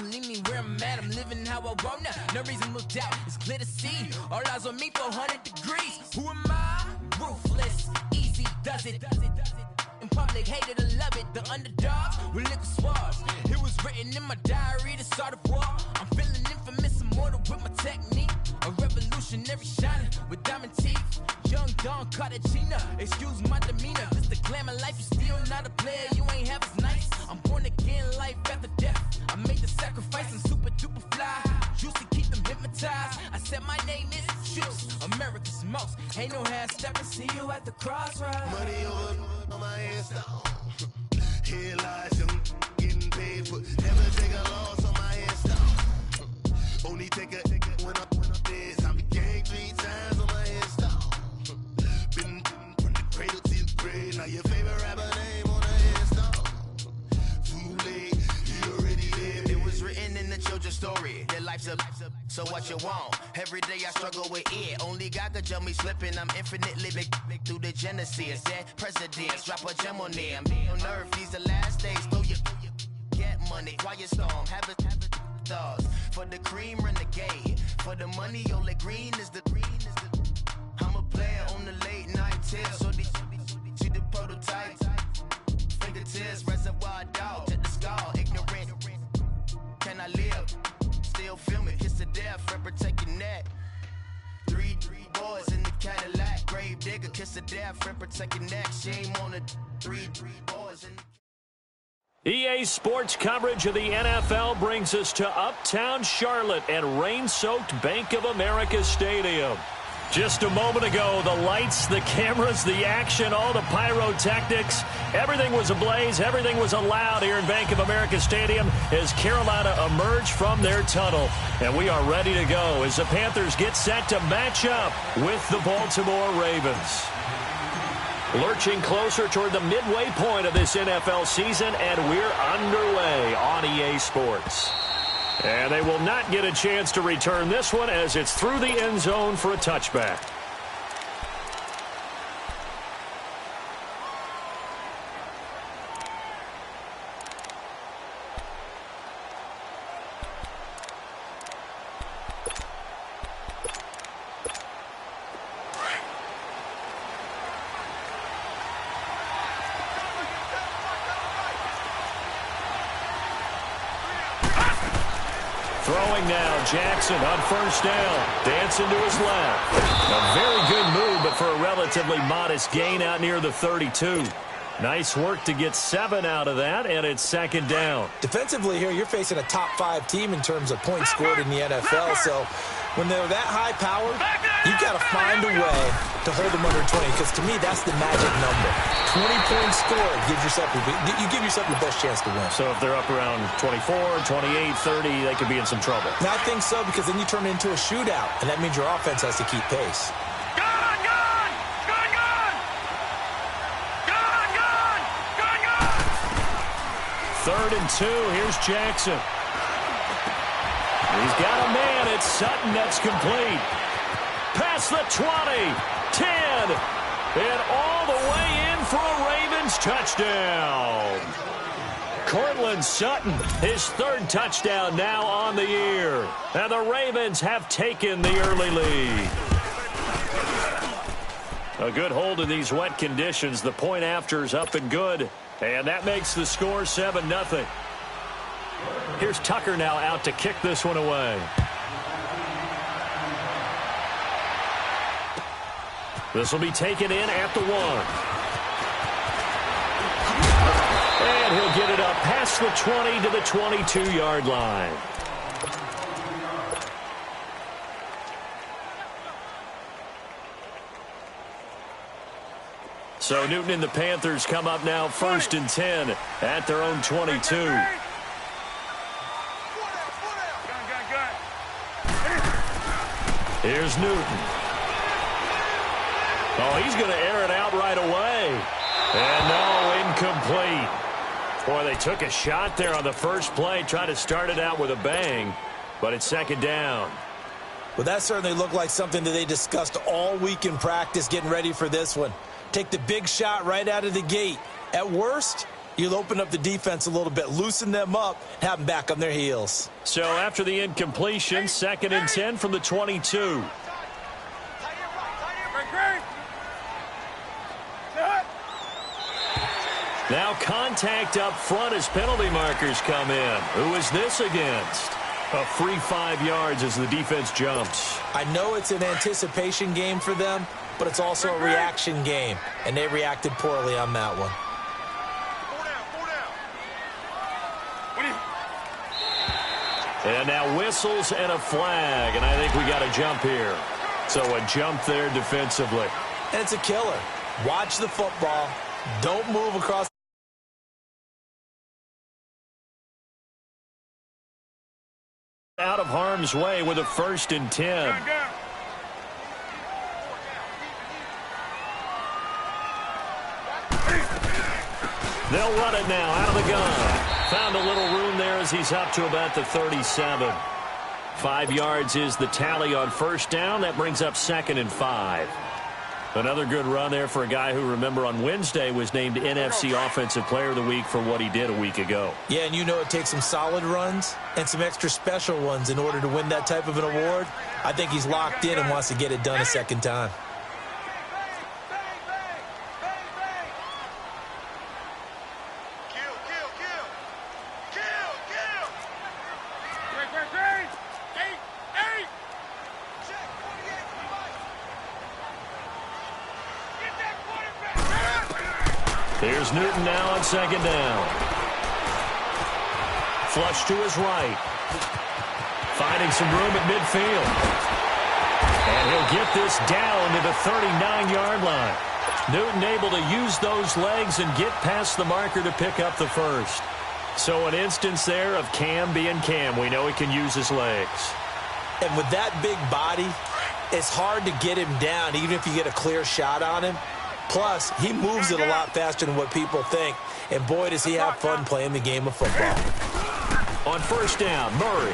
can leave me where I'm at. I'm living how I want now. No reason to look out. It's clear to see. All eyes on me, 400 degrees. Who am I? Ruthless. Easy does it. In public, hated to love it. The underdogs with liquor swabs. It was written in my diary to start a war. I'm feeling infamous, immortal with my technique. A revolutionary shining with diamond teeth. Young Don Cartagena, excuse my demeanor. This the glamour life, you still not a player. You ain't half as nice. I'm born again, life after death. I made the sacrifice, I'm super duper fly. Used to keep them hypnotized. I said my name is Juice, America's most. Ain't no half stepping. See you at the crossroads. Money over on my headstone. Here lies them getting paid for. Never take a loss on my headstone. Only take a when I'm dead. I became 3 times on my headstone. Been from the cradle to the grave. Now your favorite rapper name on the headstone. Too late, you already lived. It was written in the children's story. Their life's a so what you want? Every day I struggle with it. Only God could jump me slipping. I'm infinitely big through the genesis. Dead presidents, drop a gem on them. On earth, these the last days. Throw your get money, quiet storm. Have it thoughts. For the cream, renegade. For the money, only green is the. I'm a player on the late night tips. So they see the prototype. Fingertips, reservoir dog. Check the skull, ignorant. Can I live? Still film it, kiss to death, friend protect your neck. Three boys in the Cadillac, grave digger, kiss to death, friend protect your neck. Shame on the three boys in the EA Sports coverage of the NFL brings us to Uptown Charlotte and rain-soaked Bank of America Stadium. Just a moment ago, the lights, the cameras, the action, all the pyrotechnics, everything was ablaze, everything was allowed here in Bank of America Stadium as Carolina emerged from their tunnel. And we are ready to go as the Panthers get set to match up with the Baltimore Ravens. Lurching closer toward the midway point of this NFL season, and we're underway on EA Sports. And they will not get a chance to return this one as it's through the end zone for a touchback. Throwing now, Jackson on first down. Dancing to his left. A very good move, but for a relatively modest gain out near the 32. Nice work to get 7 out of that, and it's second down. Defensively here, you're facing a top 5 team in terms of points scored in the NFL, so when they're that high powered, you've got to find a way to hold them under 20, because to me, that's the magic number. 20 points scored, you give yourself the best chance to win. So if they're up around 24, 28, 30, they could be in some trouble. Now, I think so, because then you turn it into a shootout, and that means your offense has to keep pace. Third and 2, here's Jackson. He's got a man, it's Sutton, that's complete. Past the 20, 10, and all the way in for a Ravens touchdown. Cortland Sutton, his 3rd touchdown now on the year. And the Ravens have taken the early lead. A good hold in these wet conditions. The point after's up and good. And that makes the score 7-0. Here's Tucker now out to kick this one away. This will be taken in at the 1. And he'll get it up past the 20 to the 22-yard line. So Newton and the Panthers come up now 1st and 10 at their own 22. Here's Newton. Oh, he's going to air it out right away. And no, incomplete. Boy, they took a shot there on the first play, tried to start it out with a bang, but it's second down. Well, that certainly looked like something that they discussed all week in practice getting ready for this one. Take the big shot right out of the gate. At worst, You'll open up the defense a little bit, loosen them up, have them back on their heels. So after the incompletion, 2nd and 10 from the 22. Now contact up front as penalty markers come in. Who is this against? A free 5 yards as the defense jumps. I know it's an anticipation game for them, but it's also a reaction game, and they reacted poorly on that one. And now whistles and a flag, and I think we got a jump here. So a jump there defensively. And it's a killer. Watch the football. Don't move across. Out of harm's way with a 1st and 10. They'll run it now out of the gun. Found a little room there as he's up to about the 37. 5 yards is the tally on 1st down. That brings up 2nd and 5. Another good run there for a guy who, remember, on Wednesday was named NFC Offensive Player of the Week for what he did a week ago. Yeah, and you know it takes some solid runs and some extra special ones in order to win that type of an award. I think he's locked in and wants to get it done a second time. Here's Newton now on 2nd down. Flush to his right. Finding some room at midfield. And he'll get this down to the 39-yard line. Newton able to use those legs and get past the marker to pick up the 1st. So an instance there of Cam being Cam. We know he can use his legs. And with that big body, it's hard to get him down even if you get a clear shot on him. Plus, he moves it a lot faster than what people think. And boy, does he have fun playing the game of football. On 1st down, Murray.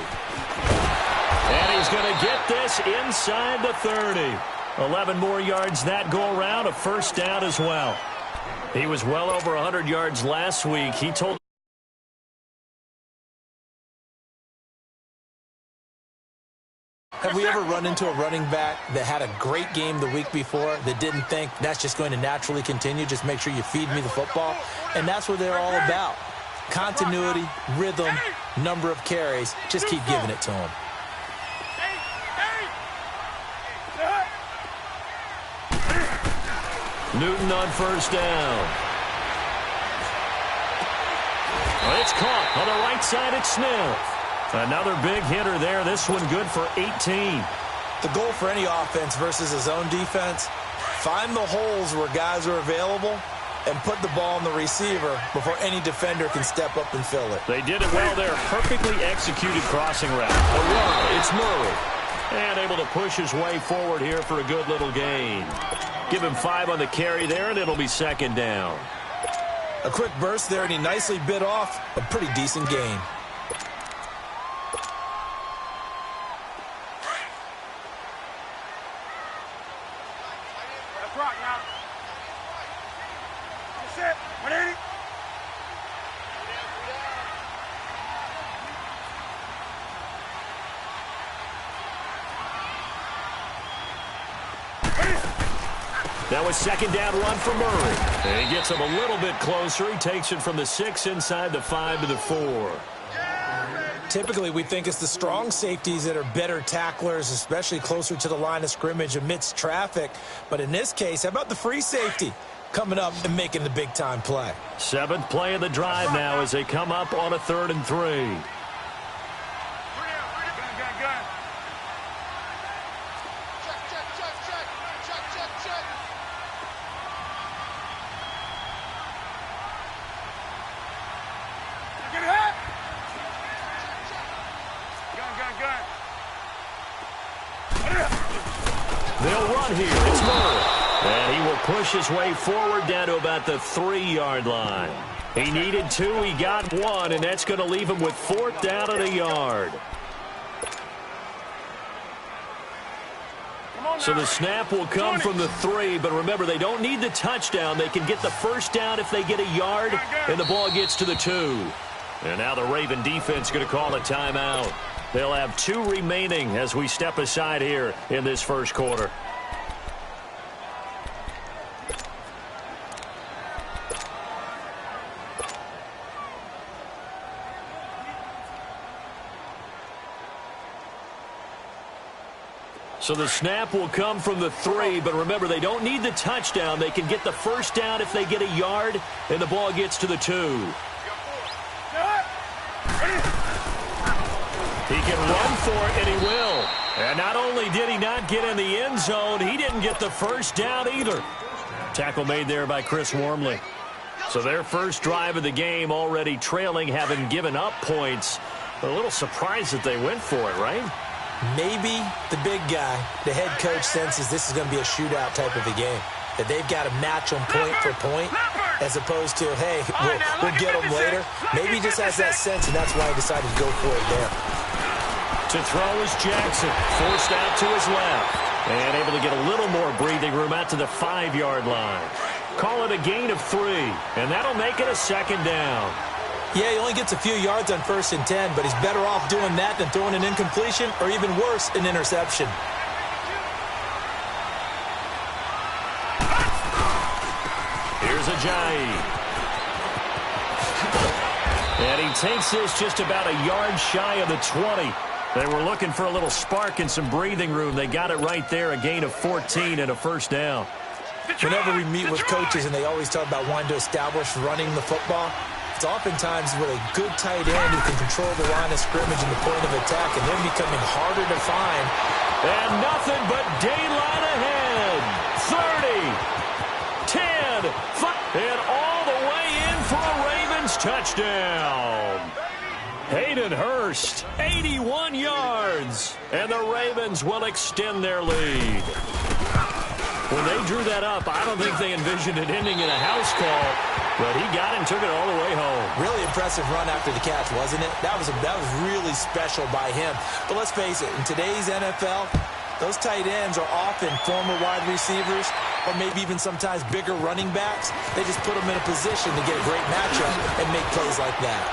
And he's going to get this inside the 30. 11 more yards that go around, a 1st down as well. He was well over 100 yards last week. He told Have we ever run into a running back that had a great game the week before that didn't think that's just going to naturally continue? Just make sure you feed me the football. And that's what they're all about. Continuity, rhythm, number of carries. Just keep giving it to them. Newton on 1st down. Well, it's caught on the right side at Smith. Another big hitter there. This one good for 18. The goal for any offense versus his own defense, find the holes where guys are available and put the ball on the receiver before any defender can step up and fill it. They did it well there. Perfectly executed crossing route. A run. It's Murray. And able to push his way forward here for a good little gain. Give him 5 on the carry there, and it'll be 2nd down. A quick burst there, and he nicely bit off a pretty decent gain. That was 2nd down run for Murray. And he gets him a little bit closer. He takes it from the 6 inside the 5 to the 4. Typically, we think it's the strong safeties that are better tacklers, especially closer to the line of scrimmage amidst traffic. But in this case, how about the free safety coming up and making the big-time play? 7th play of the drive now as they come up on a 3rd and 3. They'll run here. It's Murray. And he will push his way forward down to about the 3-yard line. He needed 2. He got 1, and that's going to leave him with 4th down at a yard. So the snap will come from the 3, but remember, they don't need the touchdown. They can get the first down if they get a yard, and the ball gets to the 2. And now the Raven defense going to call a timeout. They'll have 2 remaining as we step aside here in this first quarter. So the snap will come from the 3, but remember, they don't need the touchdown. They can get the first down if they get a yard, and the ball gets to the 2. He can run for it, and he will. And not only did he not get in the end zone, he didn't get the first down either. Tackle made there by Chris Wormley. So their first drive of the game already trailing, having given up points. A little surprised that they went for it, right? Maybe the big guy, the head coach, senses this is going to be a shootout type of a game. That they've got to match them point for point as opposed to, hey, we'll get them later. Maybe he just has that sense, and that's why he decided to go for it there. To throw is Jackson, forced out to his left. And able to get a little more breathing room out to the 5-yard line. Call it a gain of 3, and that'll make it a second down. Yeah, he only gets a few yards on 1st and 10, but he's better off doing that than throwing an incompletion or even worse, an interception. Here's Ajayi. And he takes this just about a yard shy of the 20. They were looking for a little spark and some breathing room. They got it right there, a gain of 14 and a first down. Whenever we meet with coaches and they always talk about wanting to establish running the football, it's oftentimes with a good tight end who can control the line of scrimmage and the point of attack, and they're becoming harder to find. And nothing but daylight ahead. 30, 10, 5, and all the way in for a Ravens touchdown. Hayden Hurst, 81 yards, and the Ravens will extend their lead. When they drew that up, I don't think they envisioned it ending in a house call, but he got it and took it all the way home. Really impressive run after the catch, wasn't it? That was really special by him. But let's face it, in today's NFL, those tight ends are often former wide receivers or maybe even sometimes bigger running backs. They just put them in a position to get a great matchup and make plays like that.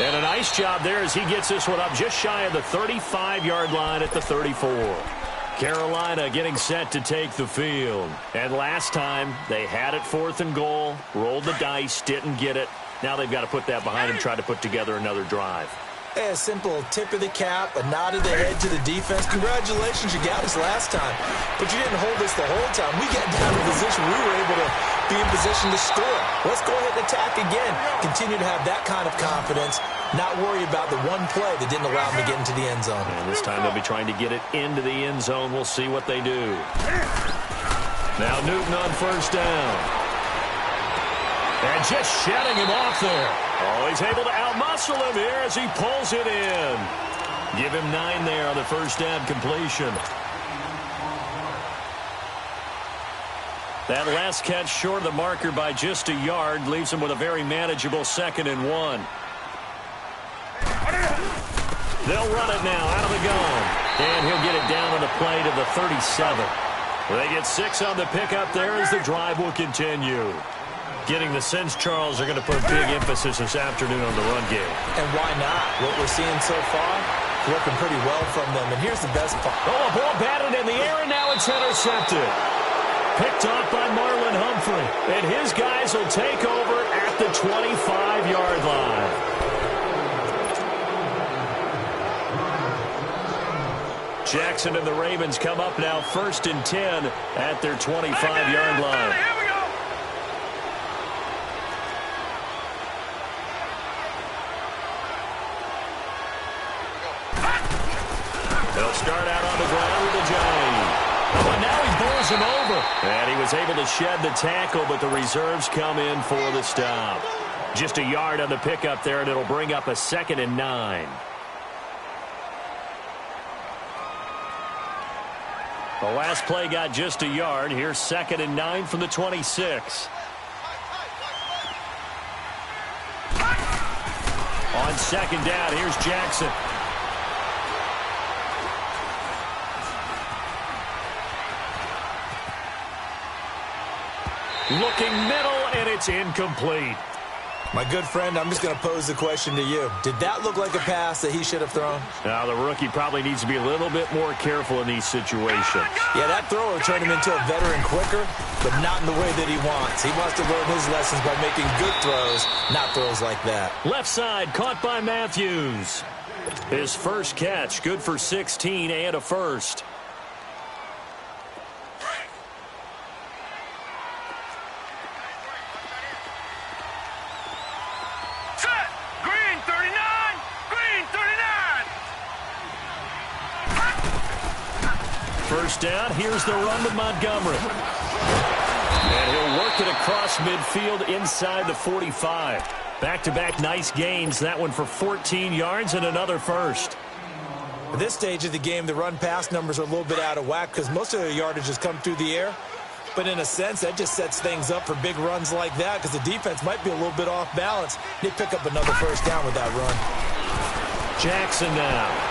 And a nice job there as he gets this one up just shy of the 35-yard line at the 34. Carolina getting set to take the field. And last time, they had it 4th and goal, rolled the dice, didn't get it. Now they've got to put that behind them, try to put together another drive. Hey, a simple tip of the cap, a nod of the head to the defense. Congratulations, you got us last time. But you didn't hold us the whole time. We got down to a position we were able to be in position to score. Let's go ahead and attack again. Continue to have that kind of confidence. Not worry about the one play that didn't allow them to get into the end zone. And this time they'll be trying to get it into the end zone. We'll see what they do. Now Newton on first down. And just shutting him off there. Oh, he's able to outmuscle him here as he pulls it in. Give him 9 there on the first down completion. That last catch short of the marker by just a yard leaves him with a very manageable 2nd and 1. They'll run it now out of the gun. And he'll get it down on the play to the 37. They get 6 on the pickup there as the drive will continue. Getting the sense Charles are going to put big emphasis this afternoon on the run game. And why not? What we're seeing so far, working pretty well from them. And here's the best part. Oh, a ball batted in the air, and now it's intercepted. Picked off by Marlon Humphrey. And his guys will take over at the 25-yard line. Jackson and the Ravens come up now 1st and 10 at their 25-yard line. They'll start out on the ground with Ajayi. Oh, and now he bowls him over. And he was able to shed the tackle, but the reserves come in for the stop. Just a yard on the pickup there, and it'll bring up a 2nd and 9. The last play got just a yard. Here's 2nd and 9 from the 26. On 2nd down, here's Jackson. Looking middle, and it's incomplete. My good friend, I'm just going to pose the question to you. Did that look like a pass that he should have thrown? Now, the rookie probably needs to be a little bit more careful in these situations. Yeah, that thrower turned him into a veteran quicker, but not in the way that he wants. He wants to learn his lessons by making good throws, not throws like that. Left side, caught by Matthews. His first catch, good for 16 and a first. First down, here's the run with Montgomery. And he'll work it across midfield inside the 45. Back-to-back nice gains. That one for 14 yards and another first. At this stage of the game, the run-pass numbers are a little bit out of whack because most of their yardage has come through the air. But in a sense, that just sets things up for big runs like that because the defense might be a little bit off balance. They pick up another first down with that run. Jackson now.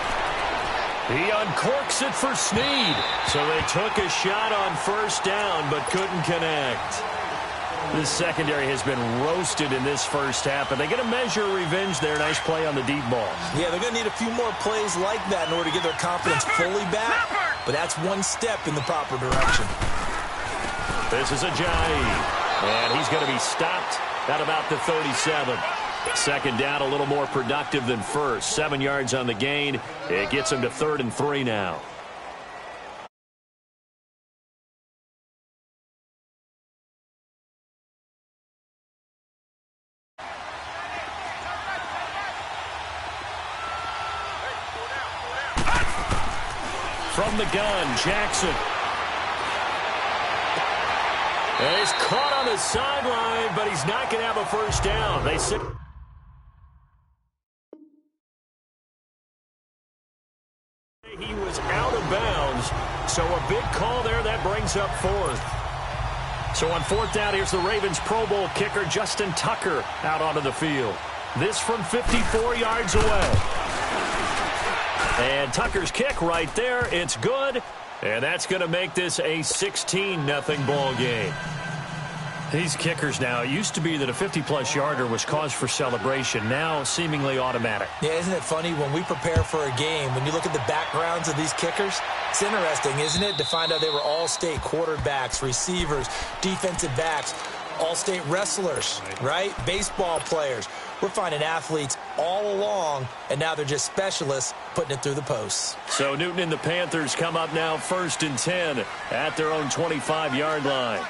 He uncorks it for Snead. So they took a shot on first down but couldn't connect. This secondary has been roasted in this first half, but they get a measure of revenge there. Nice play on the deep ball. Yeah, they're going to need a few more plays like that in order to get their confidence fully back, but that's one step in the proper direction. This is Ajayi, and he's going to be stopped at about the 37. Second down, a little more productive than first. 7 yards on the gain. It gets him to 3rd and 3 now. From the gun, Jackson. And he's caught on the sideline, but he's not going to have a first down. They sit. He was out of bounds, so a big call there that brings up 4th. So on 4th down, here's the Ravens Pro Bowl kicker Justin Tucker out onto the field. This from 54 yards away. And Tucker's kick right there. It's good. And that's going to make this a 16-0 ball game. These kickers now, it used to be that a 50-plus yarder was cause for celebration. Now seemingly automatic. Yeah, isn't it funny when we prepare for a game, when you look at the backgrounds of these kickers, it's interesting, isn't it, to find out they were all-state quarterbacks, receivers, defensive backs, all-state wrestlers, right? Baseball players. We're finding athletes all along, and now they're just specialists putting it through the posts. So Newton and the Panthers come up now 1st and 10 at their own 25-yard line.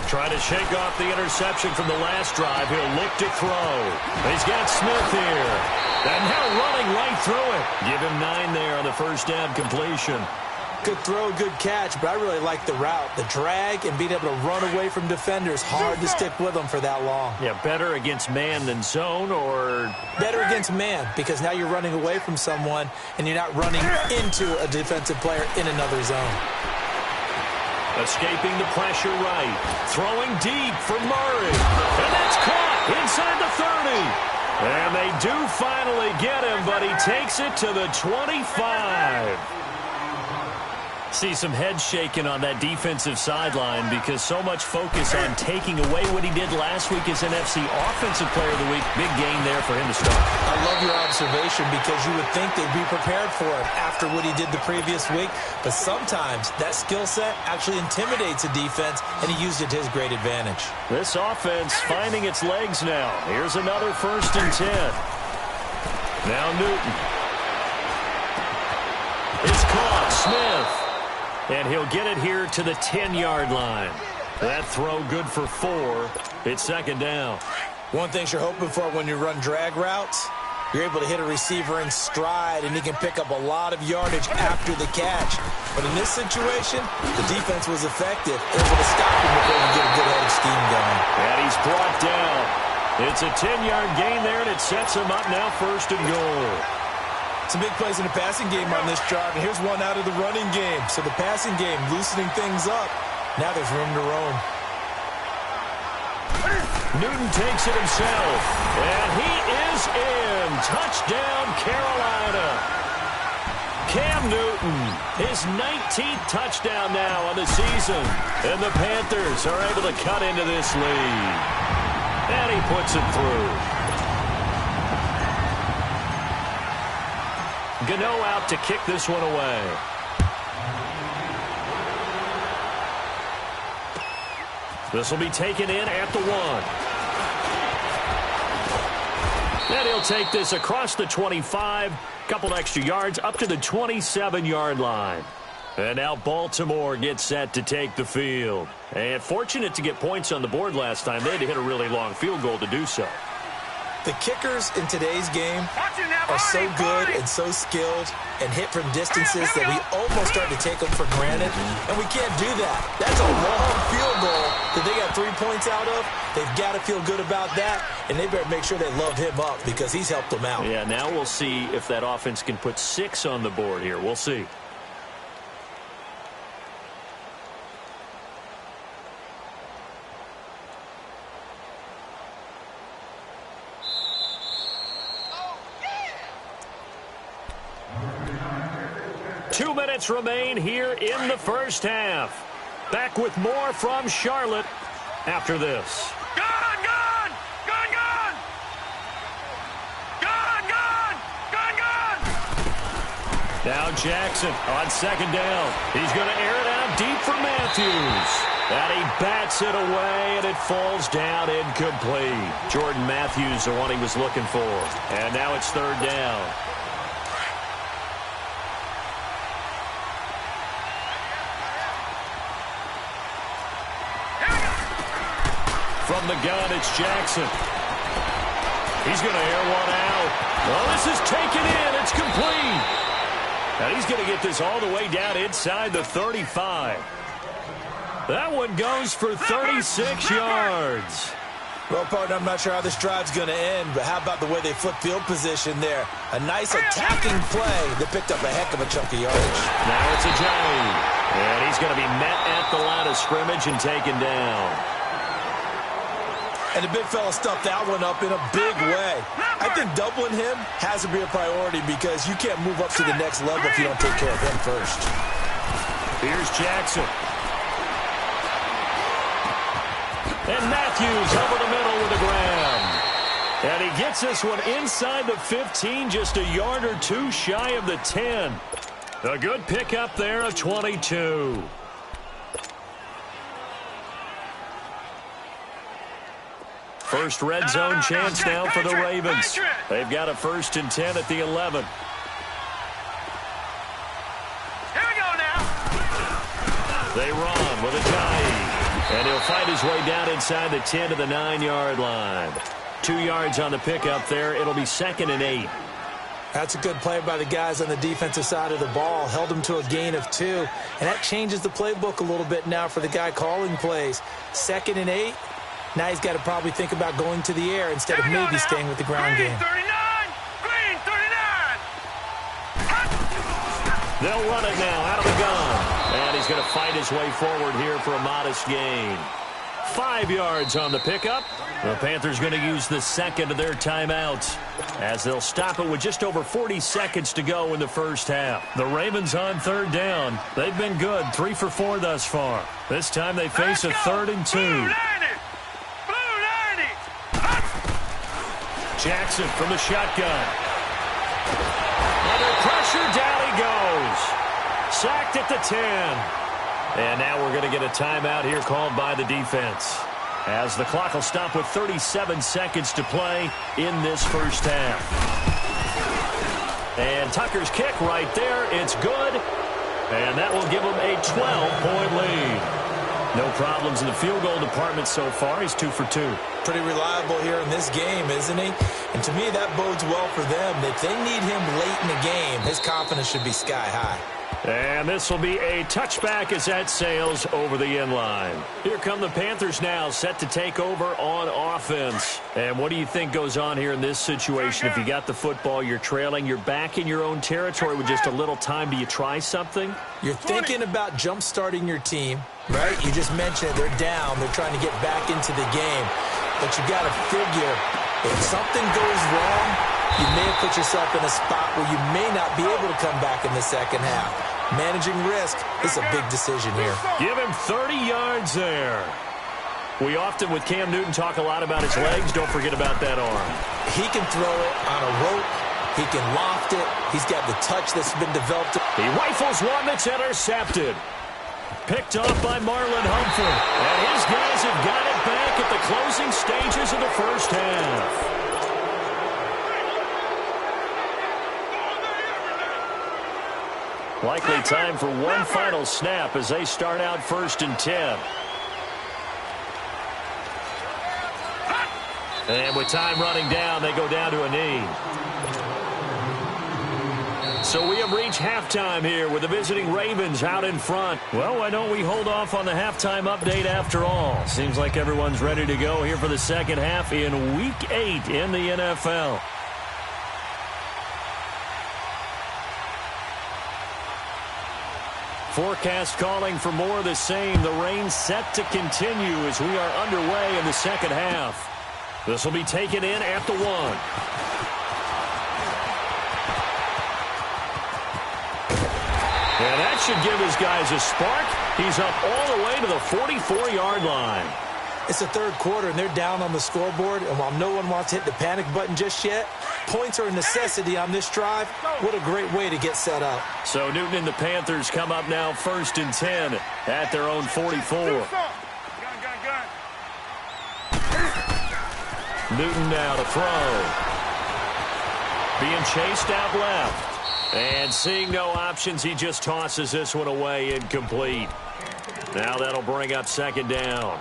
Trying to shake off the interception from the last drive. He'll look to throw. He's got Smith here. And now running right through it. Give him 9 there on the first down completion. Good throw, good catch, but I really like the route. The drag and being able to run away from defenders. Hard to stick with them for that long. Yeah, better against man than zone, or? Better against man, because now you're running away from someone and you're not running into a defensive player in another zone. Escaping the pressure right. Throwing deep for Murray. And that's caught inside the 30. And they do finally get him, but he takes it to the 25. See some head shaking on that defensive sideline because so much focus on taking away what he did last week as NFC Offensive Player of the Week. Big game there for him to start. I love your observation because you would think they'd be prepared for him after what he did the previous week. But sometimes that skill set actually intimidates a defense, and he used it to his great advantage. This offense finding its legs now. Here's another 1st and 10. Now Newton. It's caught. Smith. And he'll get it here to the 10-yard line. That throw good for 4. It's 2nd down. One thing you're hoping for when you run drag routes, you're able to hit a receiver in stride, and he can pick up a lot of yardage after the catch. But in this situation, the defense was effective, able to stop him before he get a good head of steam going. And he's brought down. It's a 10-yard gain there, and it sets him up now 1st and goal. Some big plays in the passing game on this drive, and here's one out of the running game. So the passing game loosening things up. Now there's room to roam. Newton takes it himself, and he is in. Touchdown, Carolina. Cam Newton, his 19th touchdown now on the season. And the Panthers are able to cut into this lead. And he puts it through. Gano out to kick this one away. This will be taken in at the 1. And he'll take this across the 25, couple extra yards up to the 27-yard line. And now Baltimore gets set to take the field. And fortunate to get points on the board last time. They had to hit a really long field goal to do so. The kickers in today's game are so good and so skilled and hit from distances that we almost start to take them for granted, and we can't do that. That's a long field goal that they got 3 points out of. They've got to feel good about that, and they better make sure they love him up because he's helped them out. Yeah, now we'll see if that offense can put 6 on the board here. We'll see. Remain here in the first half. Back with more from Charlotte after this. Gone! Now Jackson on second down. He's going to air it out deep for Matthews. And he bats it away, and it falls down incomplete. Jordan Matthews, the one he was looking for. And now it's third down. From the gun, it's Jackson. He's going to air one out. Well, this is taken in. It's complete. And he's going to get this all the way down inside the 35. That one goes for 36 yards. Well, partner, I'm not sure how this drive's going to end, but how about the way they flip field position there? A nice attacking play that picked up a heck of a chunk of yardage. Now it's Ajayi. And he's going to be met at the line of scrimmage and taken down. And the big fella stuffed that one up in a big way. I think doubling him has to be a priority because you can't move up to the next level if you don't take care of him first. Here's Jackson. And Matthews over the middle with a grab. And he gets this one inside the 15, just a yard or two shy of the 10. A good pickup there of 22. First red zone chance now for the Ravens. They've got a 1st and 10 at the 11. Here we go now. They run with Ajayi. And he'll find his way down inside the 10 to the 9-yard line. 2 yards on the pickup there. It'll be 2nd and 8. That's a good play by the guys on the defensive side of the ball. Held them to a gain of 2. And that changes the playbook a little bit now for the guy calling plays. 2nd and 8. Now he's got to probably think about going to the air instead of maybe staying with the ground game. 39! Green 39! They'll run it now out of the gun. And he's going to fight his way forward here for a modest gain. 5 yards on the pickup. The Panthers going to use the second of their timeouts as they'll stop it with just over 40 seconds to go in the first half. The Ravens on third down. They've been good, 3 for 4 thus far. This time they face a 3rd and 2. Jackson from the shotgun. Under pressure, down he goes. Sacked at the 10. And now we're going to get a timeout here called by the defense, as the clock will stop with 37 seconds to play in this first half. And Tucker's kick right there. It's good. And that will give him a 12-point lead. No problems in the field goal department so far. He's 2 for 2. Pretty reliable here in this game, isn't he? And to me, that bodes well for them. If they need him late in the game, his confidence should be sky high. And this will be a touchback as that sails over the end line. Here come the Panthers now, set to take over on offense. And what do you think goes on here in this situation? If you got the football, you're trailing, you're back in your own territory with just a little time. Do you try something? You're thinking about jump-starting your team, right? You just mentioned they're down. They're trying to get back into the game. But you got to figure, if something goes wrong, you may have put yourself in a spot where you may not be able to come back in the second half. Managing risk is a big decision here. Give him 30 yards there. We often, with Cam Newton, talk a lot about his legs. Don't forget about that arm. He can throw it on a rope. He can loft it. He's got the touch that's been developed. He rifles one that's intercepted. Picked off by Marlon Humphrey. And his guys have got it back at the closing stages of the first half. Likely time for one final snap as they start out 1st and 10. And with time running down, they go down to a knee. So we have reached halftime here with the visiting Ravens out in front. Well, why don't we hold off on the halftime update after all? Seems like everyone's ready to go here for the second half in Week 8 in the NFL. Forecast calling for more of the same. The rain set to continue as we are underway in the second half. This will be taken in at the 1. And that should give his guys a spark. He's up all the way to the 44-yard line. It's the third quarter, and they're down on the scoreboard. And while no one wants to hit the panic button just yet, points are a necessity on this drive. What a great way to get set up. So Newton and the Panthers come up now 1st and 10 at their own 44. Newton now to throw. Being chased out left. And seeing no options, he just tosses this one away incomplete. Now that'll bring up 2nd down.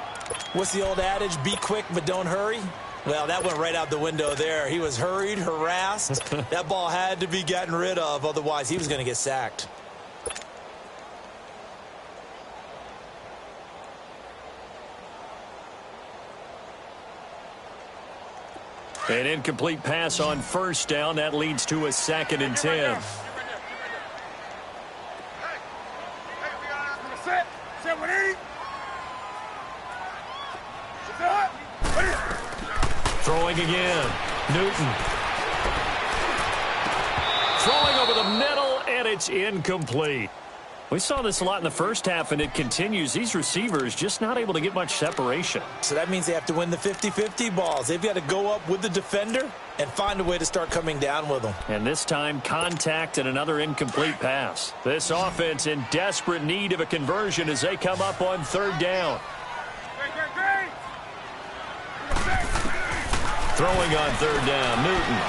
What's the old adage? Be quick, but don't hurry. Well, that went right out the window there. He was hurried, harassed. That ball had to be gotten rid of. Otherwise, he was going to get sacked. An incomplete pass on 1st down. That leads to a 2nd and 10. Throwing again. Newton. Throwing over the middle, and it's incomplete. We saw this a lot in the first half, and it continues. These receivers just not able to get much separation. So that means they have to win the 50-50 balls. They've got to go up with the defender and find a way to start coming down with them. And this time, contact and another incomplete pass. This offense in desperate need of a conversion as they come up on 3rd down. Throwing on 3rd down, Newton.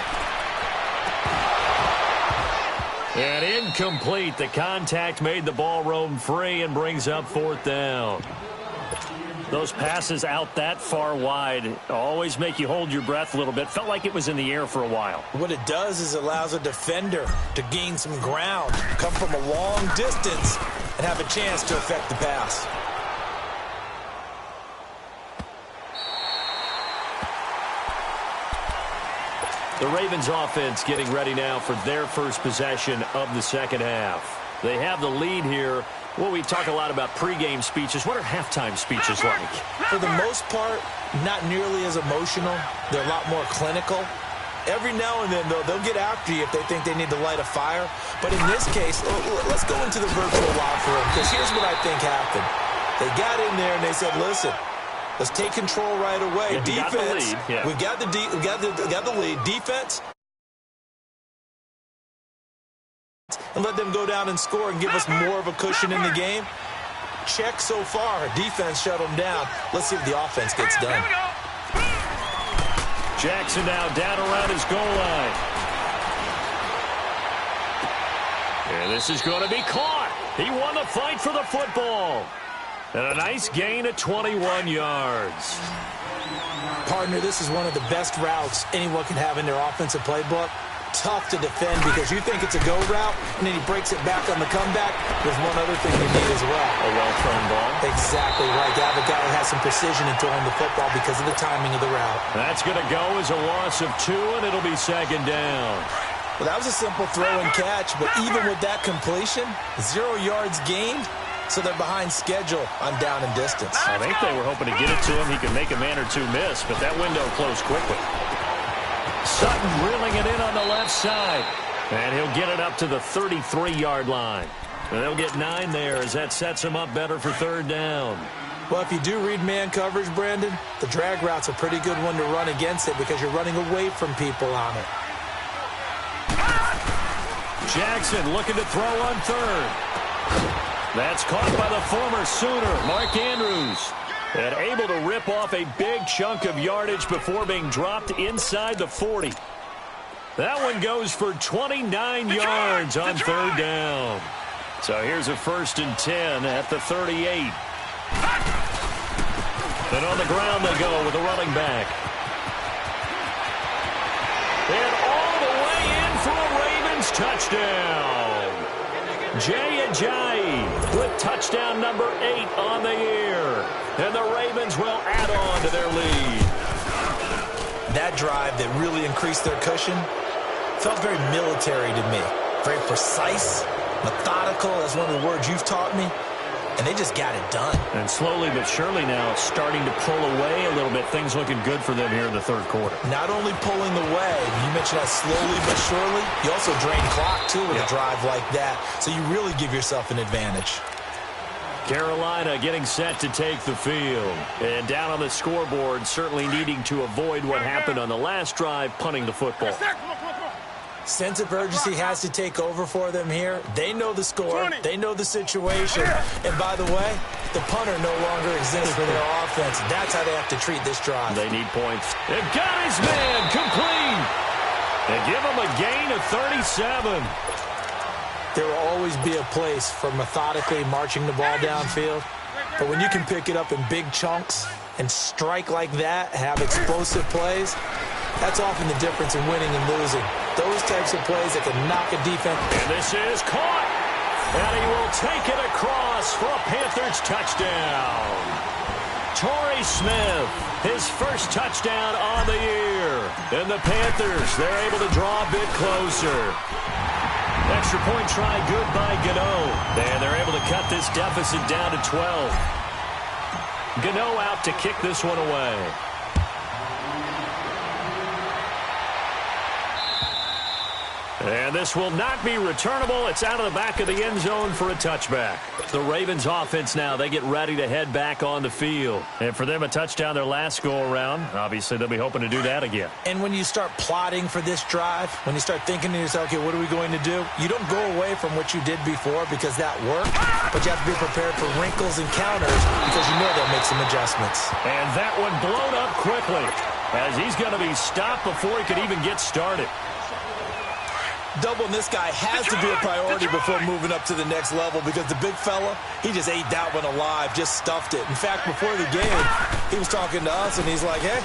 And incomplete. The contact made the ball roam free and brings up 4th down. Those passes out that far wide always make you hold your breath a little bit. Felt like it was in the air for a while. What it does is it allows a defender to gain some ground, come from a long distance, and have a chance to affect the pass. The Ravens offense getting ready now for their first possession of the second half. They have the lead here. Well, we talk a lot about pregame speeches. What are halftime speeches like? For the most part, not nearly as emotional. They're a lot more clinical. Every now and then, though, they'll get after you if they think they need to light a fire. But in this case, let's go into the virtual locker room, because here's what I think happened. They got in there and they said, listen, let's take control right away. Yeah, defense, we got the lead. Defense, and let them go down and score and give us more of a cushion in the game. Check so far. Defense shut them down. Let's see if the offense gets done. Jackson now down around his goal line. And this is going to be caught. He won the fight for the football. And a nice gain of 21 yards. Partner, this is one of the best routes anyone can have in their offensive playbook. Tough to defend because you think it's a go route, and then he breaks it back on the comeback. There's one other thing you need as well. A well-thrown ball. Exactly right. You have a guy that has some precision in throwing the football because of the timing of the route. That's going to go as a loss of 2, and it'll be 2nd down. Well, that was a simple throw and catch, but even with that completion, 0 yards gained, so they're behind schedule on down and distance. I think they were hoping to get it to him. He could make a man or two miss, but that window closed quickly. Sutton drilling it in on the left side. And he'll get it up to the 33-yard line. And they'll get 9 there as that sets him up better for third down. Well, if you do read man coverage, Brandon, the drag route's a pretty good one to run against it because you're running away from people on it. Jackson looking to throw on third. That's caught by the former Sooner, Mark Andrews. And able to rip off a big chunk of yardage before being dropped inside the 40. That one goes for 29 yards on third down. So here's a 1st and 10 at the 38. And on the ground they go with a running back. And all the way in for a Ravens touchdown. Jay Ajayi with touchdown number 8 on the year. And the Ravens will add on to their lead. That drive that really increased their cushion felt very military to me. Very precise, methodical. That's one of the words you've taught me. And they just got it done. And slowly but surely now starting to pull away a little bit. Things looking good for them here in the third quarter. Not only pulling away, you mentioned that slowly but surely, you also drain clock too with a drive like that. So you really give yourself an advantage. Carolina getting set to take the field. And down on the scoreboard, certainly needing to avoid what happened on the last drive, punting the football. Sense of urgency has to take over for them here. They know the score. They know the situation. And by the way, the punter no longer exists for their offense. That's how they have to treat this drive. They need points. They've got his man complete. They give him a gain of 37. There will always be a place for methodically marching the ball downfield. But when you can pick it up in big chunks and strike like that, have explosive plays, that's often the difference in winning and losing. Those types of plays that can knock a defense. And this is caught. And he will take it across for a Panthers touchdown. Torrey Smith, his first touchdown on the year. And the Panthers, they're able to draw a bit closer. Extra point try good by Gano. And they're able to cut this deficit down to 12. Gano out to kick this one away. And this will not be returnable. It's out of the back of the end zone for a touchback. The Ravens offense now, they get ready to head back on the field. And for them, a touchdown their last go-around. Obviously, they'll be hoping to do that again. And when you start plotting for this drive, when you start thinking to yourself, okay, what are we going to do? You don't go away from what you did before because that worked, but you have to be prepared for wrinkles and counters because you know they'll make some adjustments. And that one blown up quickly as he's going to be stopped before he could even get started. Doubling this guy has to be a priority before moving up to the next level because the big fella, he just ate that one alive, just stuffed it. In fact, before the game, he was talking to us, and he's like, hey,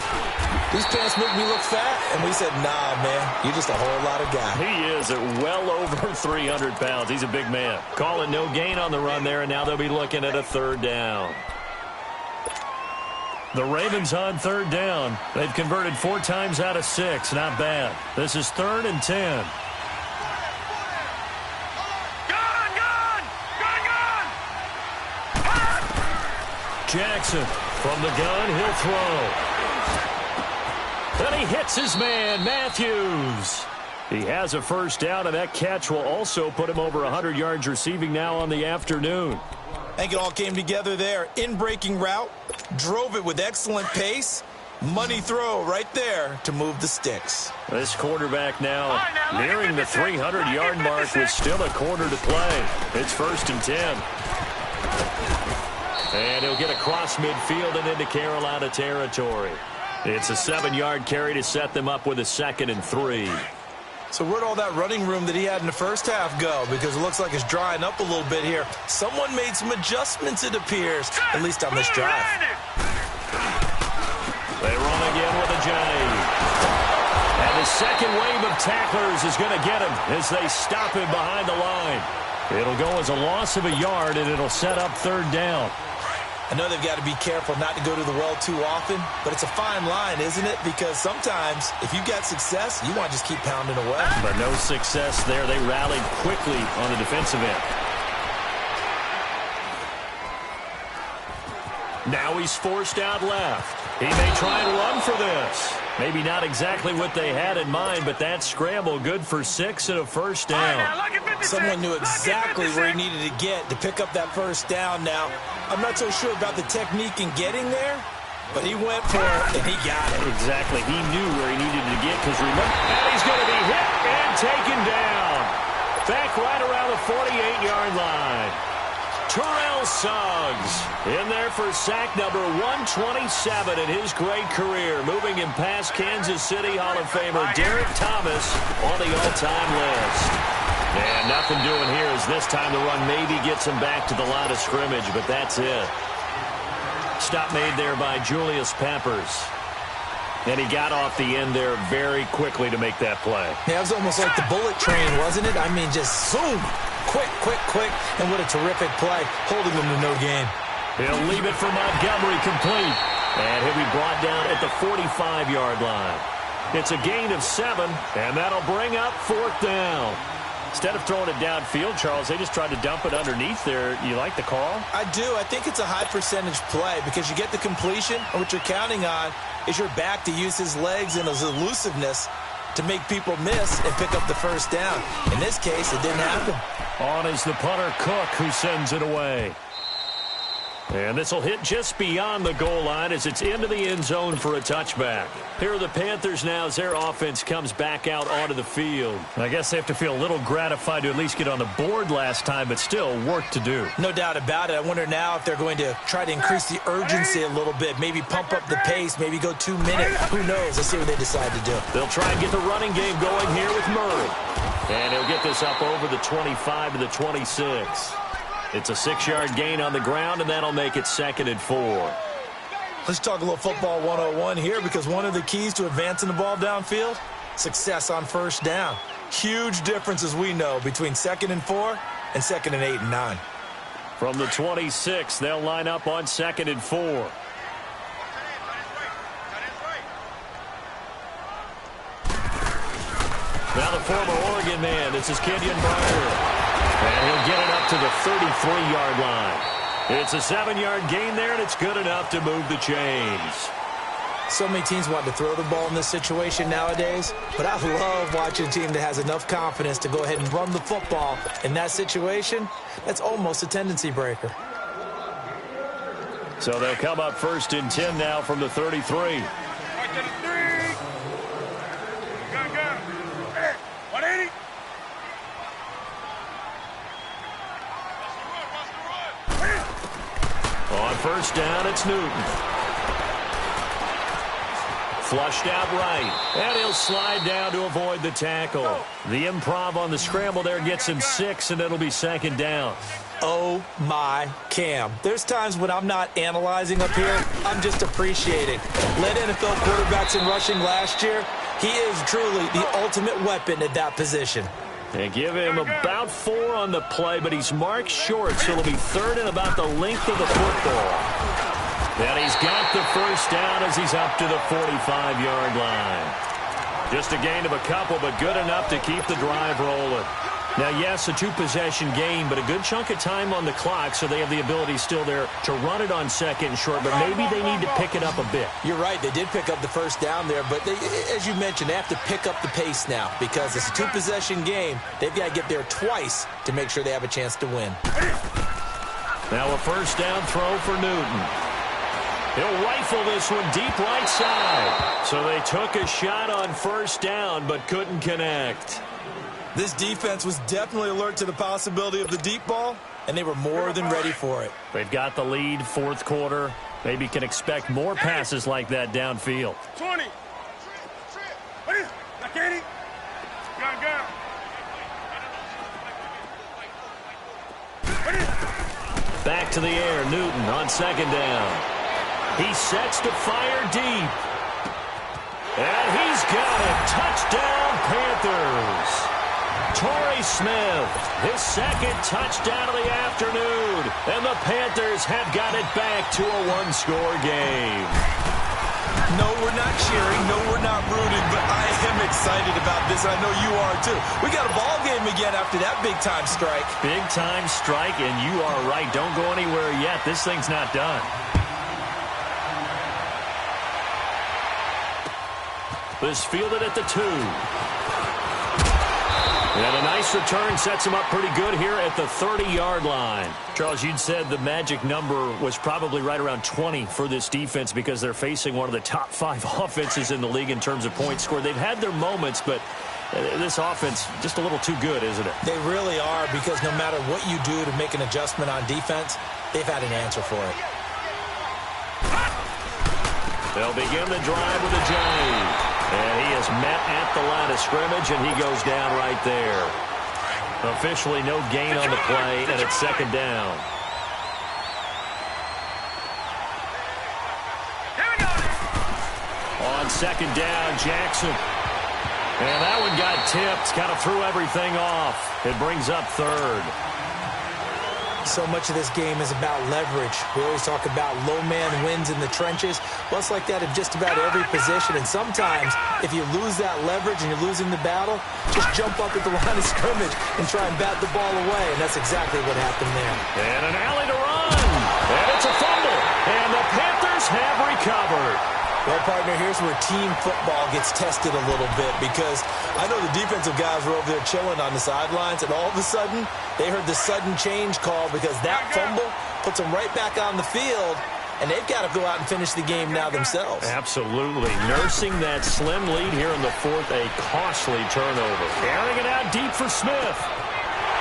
these pants make me look fat. And we said, nah, man, you're just a whole lot of guy. He is at well over 300 pounds. He's a big man. Calling no gain on the run there, and now they'll be looking at a third down. The Ravens on third down. They've converted 4 times out of 6. Not bad. This is 3rd and 10. Jackson from the gun, he'll throw. Then he hits his man, Matthews. He has a first down, and that catch will also put him over 100 yards receiving now on the afternoon. I think it all came together there. In-breaking route, drove it with excellent pace. Money throw right there to move the sticks. This quarterback now nearing the 300-yard mark with still a quarter to play. It's 1st and 10. And he'll get across midfield and into Carolina territory. It's a 7-yard carry to set them up with a 2nd and 3. So where'd all that running room that he had in the first half go? Because it looks like it's drying up a little bit here. Someone made some adjustments, it appears, at least on this drive. They run again with Ajayi. And the second wave of tacklers is going to get him as they stop him behind the line. It'll go as a loss of a yard, and it'll set up 3rd down. I know they've got to be careful not to go to the well too often, but it's a fine line, isn't it? Because sometimes, if you've got success, you want to just keep pounding away. But no success there. They rallied quickly on the defensive end. Now he's forced out left. He may try and run for this. Maybe not exactly what they had in mind, but that scramble good for 6 and a first down. Someone knew exactly where he needed to get to pick up that first down. Now, I'm not so sure about the technique in getting there, but he went for it, and he got it. Exactly. He knew where he needed to get because remember, and he's going to be hit and taken down. Back right around the 48-yard line. Terrell Suggs in there for sack number 127 in his great career. Moving him past Kansas City Hall of Famer Derek Thomas on the all-time list. And nothing doing here as this time the run maybe gets him back to the line of scrimmage, but that's it. Stop made there by Julius Peppers. And he got off the end there very quickly to make that play. Yeah, it was almost like the bullet train, wasn't it? I mean, just zoom. Quick, quick, quick. And what a terrific play, holding him to no gain. He'll leave it for Montgomery complete. And he'll be brought down at the 45-yard line. It's a gain of 7, and that'll bring up 4th down. Instead of throwing it downfield, Charles, they just tried to dump it underneath there. You like the call? I do. I think it's a high percentage play because you get the completion, and what you're counting on is your back to use his legs and his elusiveness to make people miss and pick up the first down. In this case, it didn't happen. On is the punter, Cook, who sends it away. And this will hit just beyond the goal line as it's into the end zone for a touchback. Here are the Panthers now as their offense comes back out onto the field. I guess they have to feel a little gratified to at least get on the board last time, but still work to do. No doubt about it. I wonder now if they're going to try to increase the urgency a little bit, maybe pump up the pace, maybe go 2 minutes. Who knows? Let's see what they decide to do. They'll try and get the running game going here with Murray. And he'll get this up over the 25 to the 26. It's a 6-yard gain on the ground, and that'll make it 2nd and 4. Let's talk a little football 101 here because one of the keys to advancing the ball downfield, success on first down. Huge difference, as we know, between 2nd and 4 and 2nd and 8 and 9. From the 26, they'll line up on 2nd and 4. Now the former Oregon man, this is Kenyon Breyer. And he'll get it up to the 33-yard line. It's a 7-yard gain there, and it's good enough to move the chains. So many teams want to throw the ball in this situation nowadays, but I love watching a team that has enough confidence to go ahead and run the football. In that situation, that's almost a tendency breaker. So they'll come up 1st and 10 now from the 33. On first down, it's Newton. Flushed out right, and he'll slide down to avoid the tackle. The improv on the scramble there gets him 6, and it'll be 2nd down. Oh, my Cam. There's times when I'm not analyzing up here. I'm just appreciating. Led NFL quarterbacks in rushing last year. He is truly the ultimate weapon at that position. They give him about 4 on the play, but he's marked short, so it'll be 3rd and about the length of the football. And he's got the first down as he's up to the 45-yard line. Just a gain of a couple, but good enough to keep the drive rolling. Now, yes, a 2-possession game, but a good chunk of time on the clock, so they have the ability still there to run it on 2nd and short, but maybe they need to pick it up a bit. You're right. They did pick up the first down there, but they, as you mentioned, they have to pick up the pace now because it's a 2-possession game. They've got to get there twice to make sure they have a chance to win. Now a first down throw for Newton. He'll rifle this one deep right side. So they took a shot on first down, but couldn't connect. This defense was definitely alert to the possibility of the deep ball, and they were more than ready for it. They've got the lead, 4th quarter. Maybe can expect more passes like that downfield. 20. Back to the air, Newton on 2nd down. He sets to fire deep. And he's got it. Touchdown, Panthers. Torrey Smith, his 2nd touchdown of the afternoon. And the Panthers have got it back to a 1-score game. No, we're not cheering. No, we're not rooting. But I am excited about this. I know you are, too. We got a ball game again after that big-time strike. Big-time strike, and you are right. Don't go anywhere yet. This thing's not done. This fielded at the 2. And a nice return sets him up pretty good here at the 30-yard line. Charles, you'd said the magic number was probably right around 20 for this defense because they're facing one of the top 5 offenses in the league in terms of points scored. They've had their moments, but this offense just a little too good, isn't it? They really are, because no matter what you do to make an adjustment on defense, they've had an answer for it. They'll begin the drive with a jive. And he is met at the line of scrimmage, and he goes down right there. Officially no gain on the play, and it's second down. On second down, Jackson. And that one got tipped, kind of threw everything off. It brings up third. So much of this game is about leverage. We always talk about low man wins in the trenches. Well, it's like that in just about every position. And sometimes, if you lose that leverage and you're losing the battle, just jump up at the line of scrimmage and try and bat the ball away. And that's exactly what happened there. And an alley to run. And it's a fumble. And the Panthers have recovered. Well, partner, here's where team football gets tested a little bit, because I know the defensive guys were over there chilling on the sidelines, and all of a sudden, they heard the sudden change call because that fumble puts them right back on the field, and they've got to go out and finish the game now themselves. Absolutely. Nursing that slim lead here in the 4th, a costly turnover. Airing it out deep for Smith.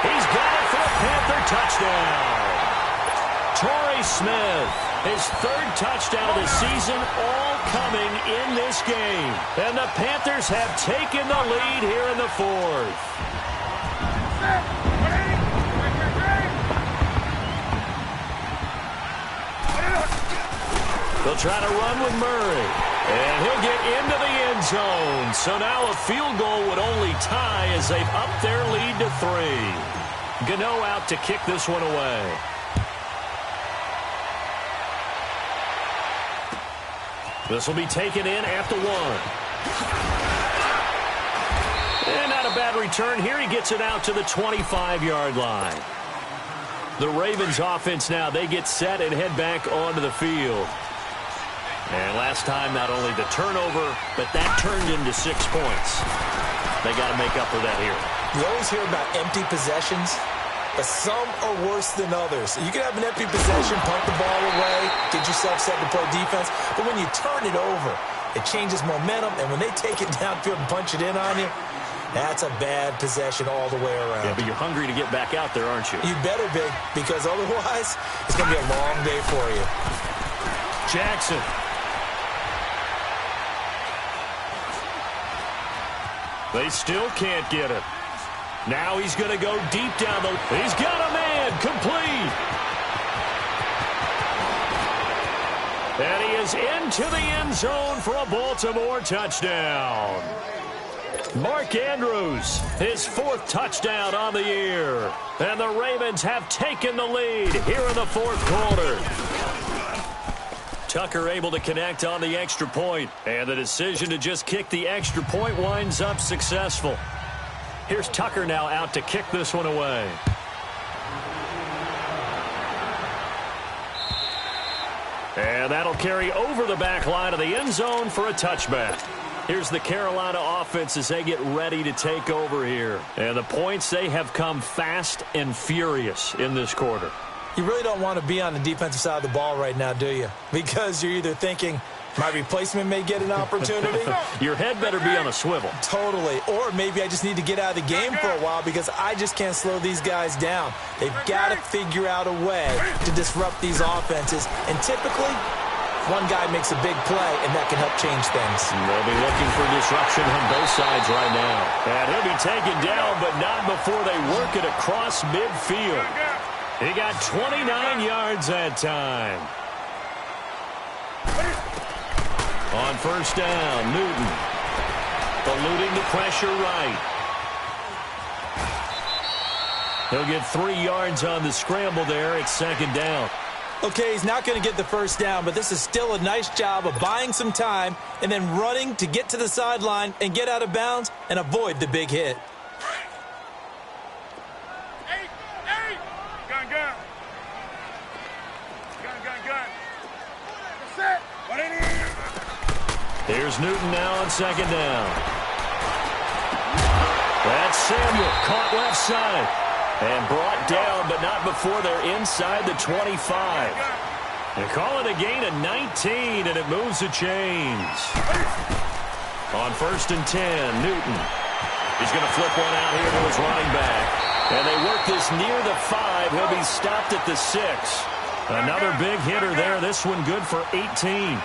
He's got it for a Panther touchdown. Torrey Smith, his 3rd touchdown of the season, all coming in this game. And the Panthers have taken the lead here in the 4th. They'll try to run with Murray. And he'll get into the end zone. So now a field goal would only tie as they've upped their lead to 3. Gano out to kick this one away. This will be taken in at the 1. And not a bad return here. He gets it out to the 25-yard line. The Ravens offense now, they get set and head back onto the field. And last time, not only the turnover, but that turned into 6 points. They got to make up for that here. You always hear about empty possessions, but some are worse than others. You can have an empty possession, punt the ball away, get yourself set to play defense, but when you turn it over, it changes momentum, and when they take it downfield and punch it in on you, that's a bad possession all the way around. Yeah, but you're hungry to get back out there, aren't you? You better be, because otherwise, it's going to be a long day for you. Jackson. They still can't get it. Now he's going to go deep down the... He's got a man, complete. And he is into the end zone for a Baltimore touchdown. Mark Andrews, his 4th touchdown on the year. And the Ravens have taken the lead here in the 4th quarter. Tucker able to connect on the extra point. And the decision to just kick the extra point winds up successful. Here's Tucker now out to kick this one away. And that'll carry over the back line of the end zone for a touchback. Here's the Carolina offense as they get ready to take over here. And the points, they have come fast and furious in this quarter. You really don't want to be on the defensive side of the ball right now, do you? Because you're either thinking, my replacement may get an opportunity. Your head better be on a swivel. Totally. Or maybe I just need to get out of the game for a while because I just can't slow these guys down. They've got to figure out a way to disrupt these offenses. And typically, one guy makes a big play, and that can help change things. They'll be looking for disruption on both sides right now. And he'll be taken down, but not before they work it across midfield. He got 29 yards that time. On first down, Newton. Eluding the pressure right. He'll get 3 yards on the scramble there. It's second down. Okay, he's not going to get the first down, but this is still a nice job of buying some time and then running to get to the sideline and get out of bounds and avoid the big hit. Here's Newton now on second down. That's Samuel, caught left side. And brought down, but not before they're inside the 25. They call it a gain of 19, and it moves the chains. On 1st and 10, Newton. He's going to flip one out here to his running back. And they work this near the 5. He'll be stopped at the 6. Another big hitter there. This one good for 18.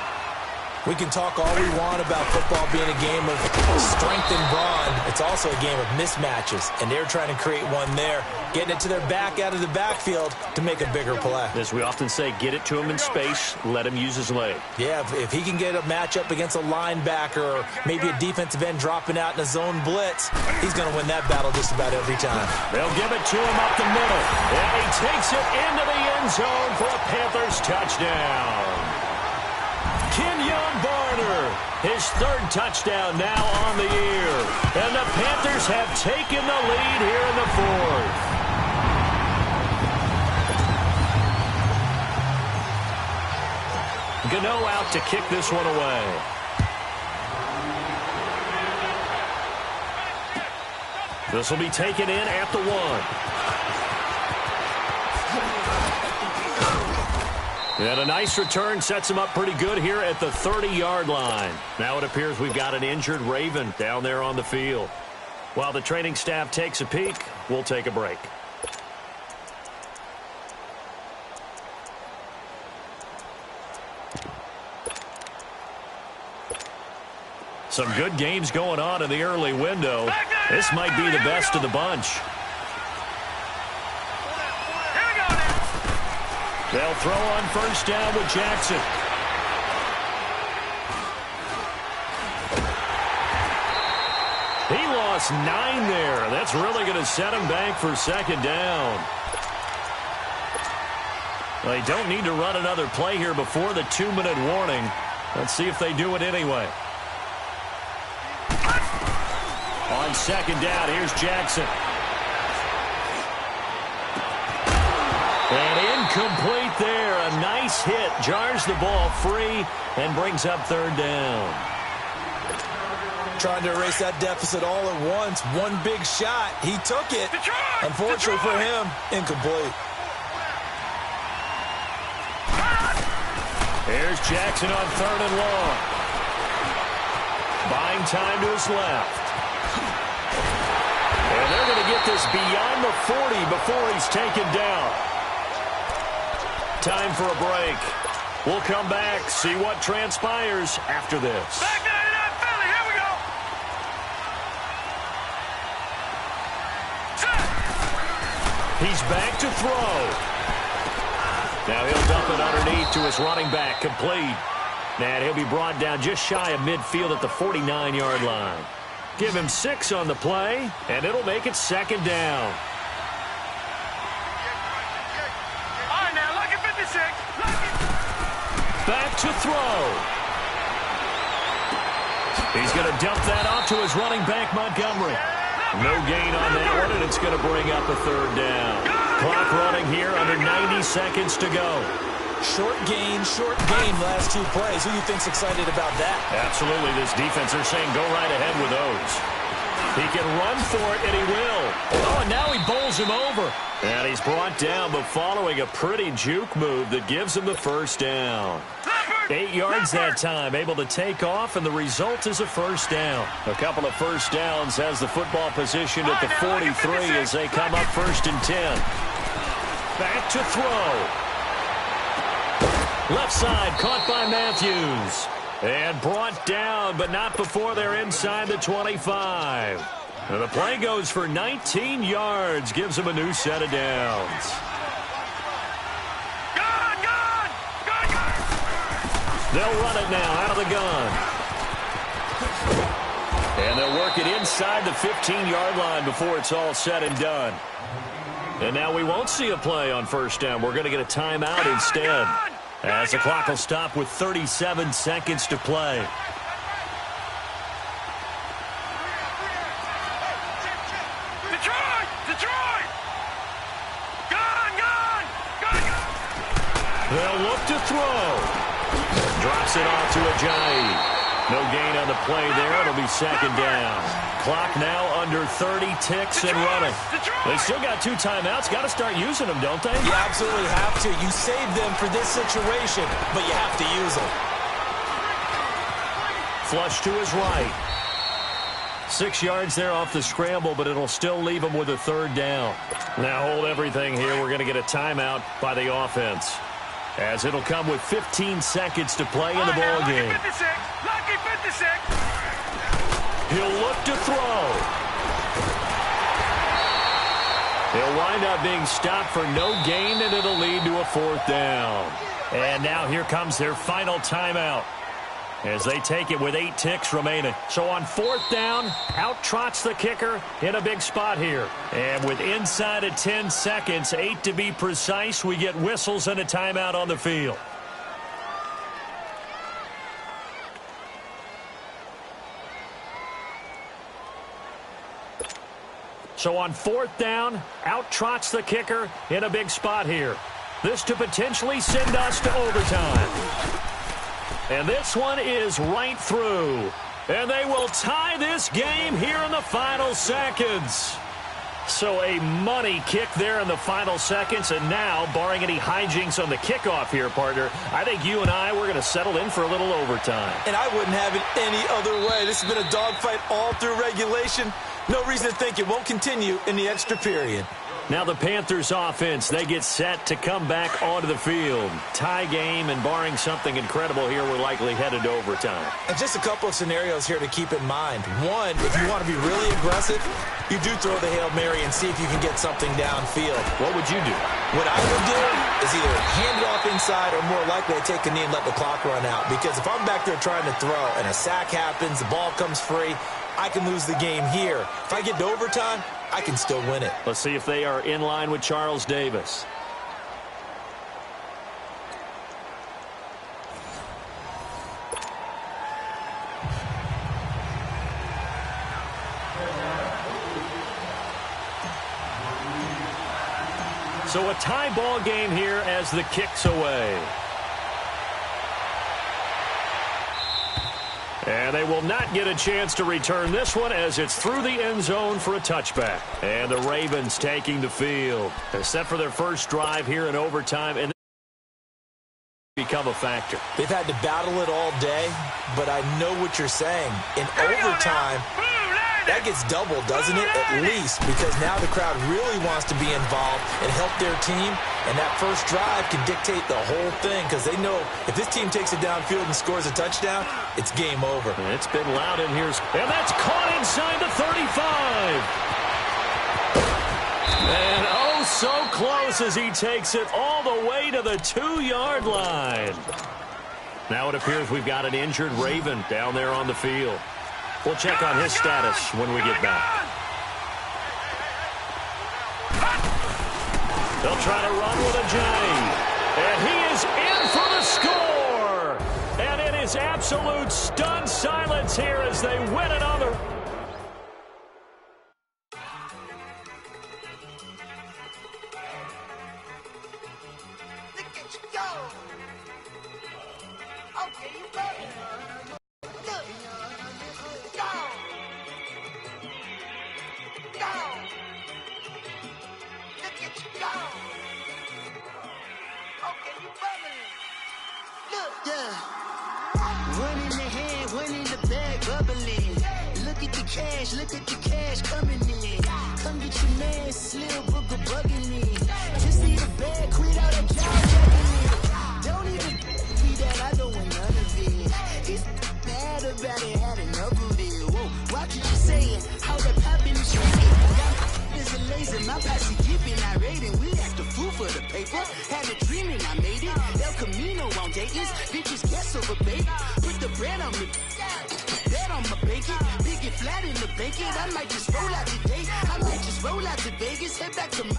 We can talk all we want about football being a game of strength and brawn. It's also a game of mismatches, and they're trying to create one there, getting it to their back out of the backfield to make a bigger play. As we often say, get it to him in space, let him use his leg. Yeah, if he can get a matchup against a linebacker or maybe a defensive end dropping out in a zone blitz, he's going to win that battle just about every time. They'll give it to him up the middle, and he takes it into the end zone for a Panthers touchdown. Kenyon Barner, his 3rd touchdown now on the year. And the Panthers have taken the lead here in the 4th. Gano out to kick this one away. This will be taken in at the 1. And a nice return sets him up pretty good here at the 30-yard line. Now it appears we've got an injured Raven down there on the field. While the training staff takes a peek, we'll take a break. Some good games going on in the early window. This might be the best of the bunch. They'll throw on 1st down with Jackson. He lost 9 there. That's really going to set him back for 2nd down. They don't need to run another play here before the 2-minute warning. Let's see if they do it anyway. On 2nd down, here's Jackson. And incomplete there. A nice hit. Jars the ball free and brings up 3rd down. Trying to erase that deficit all at once. One big shot. He took it. Unfortunately for him, incomplete. Here's Jackson on 3rd and long. Buying time to his left. And they're going to get this beyond the 40 before he's taken down. Time for a break. We'll come back, see what transpires after this. Back to that Philly. Here we go. Set. He's back to throw. Now he'll dump it underneath to his running back, complete. And he'll be brought down just shy of midfield at the 49-yard line. Give him 6 on the play, and it'll make it 2nd down. Back to throw. He's going to dump that off to his running back, Montgomery. No gain on that one, and it's going to bring up a 3rd down. Clock running here, under 90 seconds to go. Short gain, last 2 plays. Who do you think's excited about that? Absolutely. This defense, they're saying go right ahead with those. He can run for it, and he will. Oh, and now he bowls him over. And he's brought down, but following a pretty juke move that gives him the 1st down. 8 yards that time, able to take off, and the result is a 1st down. A couple of 1st downs has the football positioned at the 43 as they come up 1st and 10. Back to throw. Left side, caught by Matthews. And brought down, but not before they're inside the 25. And the play goes for 19 yards, gives him a new set of downs. They'll run it now out of the gun. And they'll work it inside the 15-yard line before it's all said and done. And now we won't see a play on 1st down. We're going to get a timeout instead, as the clock will stop with 37 seconds to play. Detroit! Gone! They'll look to throw. Drops it off to Ajayi. No gain on the play there. It'll be second down. Clock now under 30 ticks and running. They still got 2 timeouts. Got to start using them, don't they? You absolutely have to. You save them for this situation, but you have to use them. Flush to his right. 6 yards there off the scramble, but it'll still leave him with a third down. Now hold everything here. We're going to get a timeout by the offense, as it'll come with 15 seconds to play in the ball game. Lucky 56. He'll look to throw. He'll wind up being stopped for no gain, and it'll lead to a fourth down. And now here comes their final timeout, as they take it with 8 ticks remaining. So on fourth down, out trots the kicker in a big spot here. And with inside of 10 seconds, 8 to be precise, we get whistles and a timeout on the field. So on fourth down, out trots the kicker in a big spot here. This to potentially send us to overtime. And this one is right through. And they will tie this game here in the final seconds. So a money kick there in the final seconds. And now, barring any hijinks on the kickoff here, partner, I think you and I, we're going to settle in for a little overtime. And I wouldn't have it any other way. This has been a dogfight all through regulation. No reason to think it won't continue in the extra period. Now the Panthers offense, they get set to come back onto the field. Tie game, and barring something incredible here, we're likely headed to overtime. And just a couple of scenarios here to keep in mind. One, if you want to be really aggressive, you do throw the Hail Mary and see if you can get something downfield. What would you do? What I would do is either hand it off inside, or more likely I take a knee and let the clock run out. Because if I'm back there trying to throw and a sack happens, the ball comes free, I can lose the game here. If I get to overtime, I can still win it. Let's see if they are in line with Charles Davis. So a tie ball game here as the kick's away. And they will not get a chance to return this one, as it's through the end zone for a touchback. And the Ravens taking the field. They're set for their first drive here in overtime, and become a factor. They've had to battle it all day, but I know what you're saying. In overtime, that gets doubled, doesn't it? At least, because now the crowd really wants to be involved and help their team, and that first drive can dictate the whole thing, because they know if this team takes it downfield and scores a touchdown, it's game over. And it's been loud in here, and that's caught inside the 35. And oh, so close as he takes it all the way to the 2-yard line. Now it appears we've got an injured Raven down there on the field. We'll check on his status when we get back. They'll try to run with a J. And he is in for the score. And it is absolute stunned silence here as they win it on the... Look at the cash coming in. Come get your man, Slim Booker bugging me. Just need a bag, quit out that job juggling. Don't even be that, I don't want none of it. He's mad about it, had enough of it. Whoa, watch what you're saying, how that poppin' is shaking. Got is a laser, my posse keeping irate, and we act a fool for the paper. Had a dream and I made it. El Camino on Dayton's, bitches guess over baby. Put the bread on me, that on my bacon. Big it flat in the bacon. I might just roll out today. I might just roll out to Vegas, head back to my